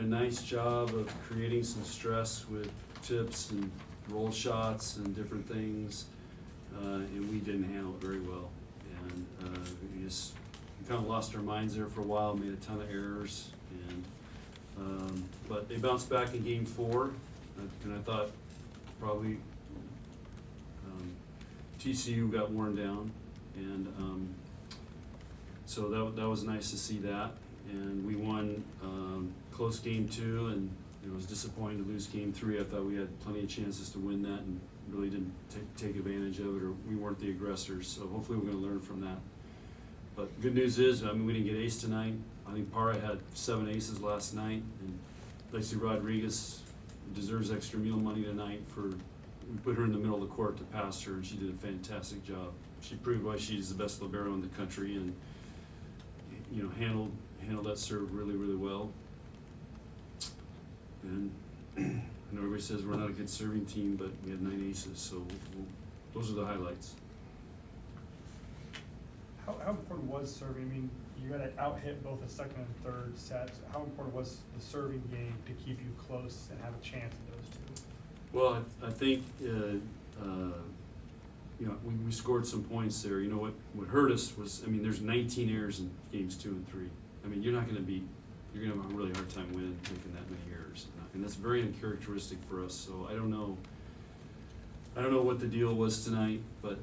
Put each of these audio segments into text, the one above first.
nice job of creating some stress with tips and roll shots and different things, and we didn't handle it very well. And we kind of lost our minds there for a while, made a ton of errors, and but they bounced back in game 4, and I thought probably TCU got worn down, and so that was nice to see that. And we won close game 2, and it was disappointing to lose game 3. I thought we had plenty of chances to win that and really didn't take advantage of it, or we weren't the aggressors. So hopefully we're going to learn from that. But good news is, I mean, we didn't get ace tonight. I think Para had 7 aces last night, and Lacey Rodriguez deserves extra meal money tonight we put her in the middle of the court to pass her, and she did a fantastic job. She proved why she's the best libero in the country, and handled that serve really, really well. And I know everybody says we're not a good serving team, but we had 9 aces, so those are the highlights. How important was serving? I mean, you got to out-hit both the second and third sets. How important was the serving game to keep you close and have a chance at those two? Well, I think we scored some points there. You know what hurt us was, I mean, there's 19 errors in games 2 and 3. I mean, you're going to have a really hard time winning making that many errors, and that's very uncharacteristic for us. So I don't know what the deal was tonight, but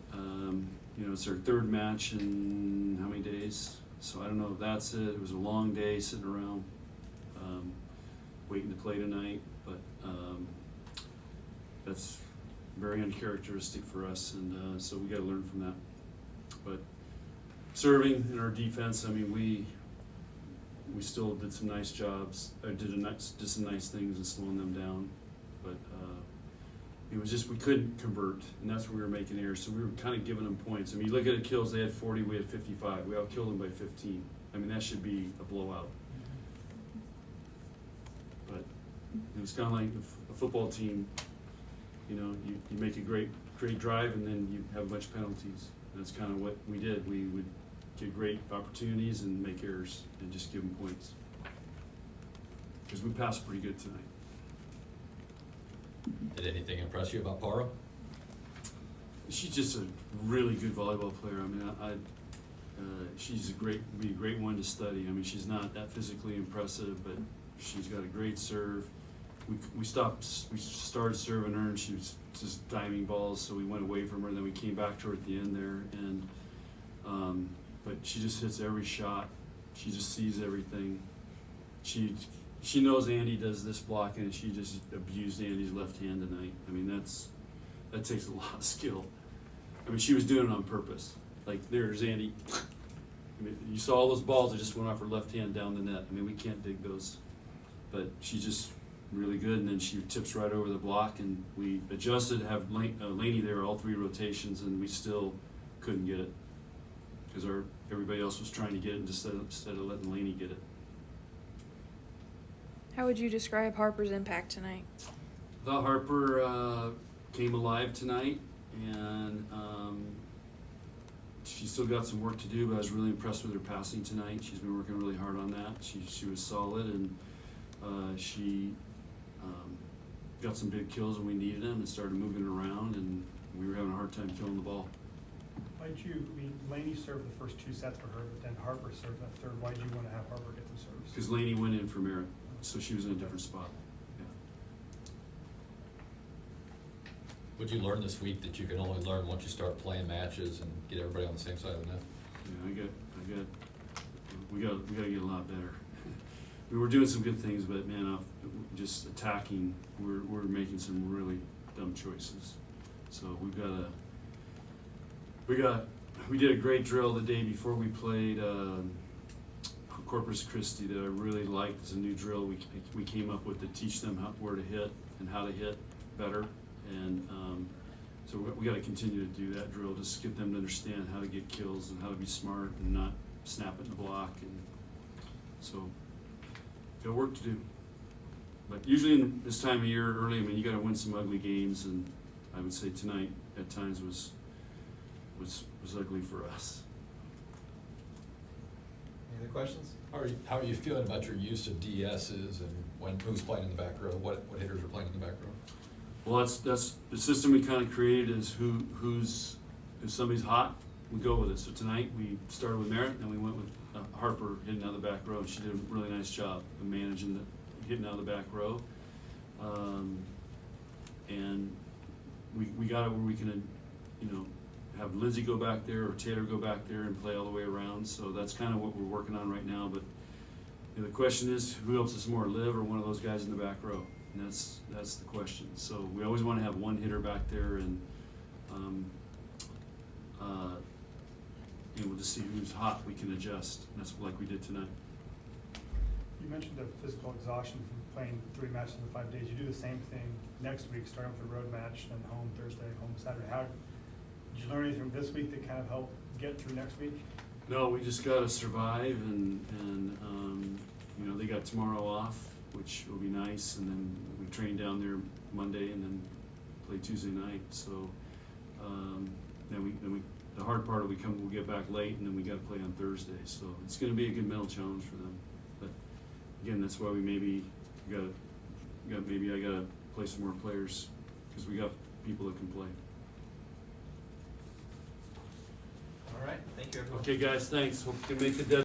it's our 3rd match in how many days? So I don't know if that's it. It was a long day sitting around waiting to play tonight, but that's very uncharacteristic for us, and so we got to learn from that. But serving in our defense, I mean, we still did some nice jobs. Did some nice things in slowing them down, but it was just we couldn't convert, and that's where we were making errors. So we were kind of giving them points. I mean, you look at the kills; they had 40, we had 55. We outkilled them by 15. I mean, that should be a blowout. But it was kind of like a football team. You make a great drive, and then you have a bunch of penalties. And that's kind of what we did. We would get great opportunities and make errors and just give them points. Because we passed pretty good tonight. Did anything impress you about Para? She's just a really good volleyball player. I mean, she's be a great one to study. I mean, she's not that physically impressive, but she's got a great serve. We started serving her, and she was just diving balls, so we went away from her. Then we came back to her at the end there, and but she just hits every shot. She just sees everything. She knows Andy does this blocking, and she just abused Andy's left hand tonight. I mean, that takes a lot of skill. I mean, she was doing it on purpose. Like, there's Andy. I mean, you saw all those balls that just went off her left hand down the net. I mean, we can't dig those. But she's just really good, and then she tips right over the block, and we adjusted to have Laney there all 3 rotations, and we still couldn't get it because everybody else was trying to get it instead of letting Laney get it. How would you describe Harper's impact tonight? I thought Harper came alive tonight, and she's still got some work to do, but I was really impressed with her passing tonight. She's been working really hard on that. She was solid, and she got some big kills when we needed them and started moving around, and we were having a hard time killing the ball. Laney served the first 2 sets for her, but then Harper served that third. Why did you want to have Harper get the serves? Because Laney went in for merit, so she was in a different spot. Yeah. Would you learn this week that you can only learn once you start playing matches and get everybody on the same side of the net? Yeah, we got to get a lot better. We were doing some good things, but man, just attacking, we're making some really dumb choices. So we did a great drill the day before we played Corpus Christi that I really liked. It's a new drill we came up with to teach them where to hit and how to hit better, and so we got to continue to do that drill, just get them to understand how to get kills and how to be smart and not snap at the block, and so got work to do. But usually in this time of year early, I mean, you got to win some ugly games, and I would say tonight at times was ugly for us. Any Any questions? How are you feeling about your use of DSs and who's playing in the back row? What hitters are playing in the back row? Well, that's the system we kind of created is who's, if somebody's hot, we go with it. So tonight, we started with Merritt, and we went with Harper hitting out of the back row. She did a really nice job of managing hitting out of the back row. And we got it where we can, have Lindsay go back there or Taylor go back there and play all the way around. So that's kind of what we're working on right now. But the question is, who helps us more, Liv or one of those guys in the back row? And that's the question. So we always want to have one hitter back there, and we'll just see who's hot. We can adjust. And that's like we did tonight. You mentioned the physical exhaustion from playing 3 matches in 5 days. You do the same thing next week, starting with a road match, then home Thursday, home Saturday. How did you learn anything from this week that kind of helped get through next week? No, we just got to survive, and they got tomorrow off, which will be nice, and then we train down there Monday, and then play Tuesday night. So then the hard part will we'll get back late, and then we got to play on Thursday. So it's going to be a good mental challenge for them. But again, that's why I got to play some more players, because we got people that can play. All right, thank you, everyone. Okay, guys, thanks. Hope you can make the deadline.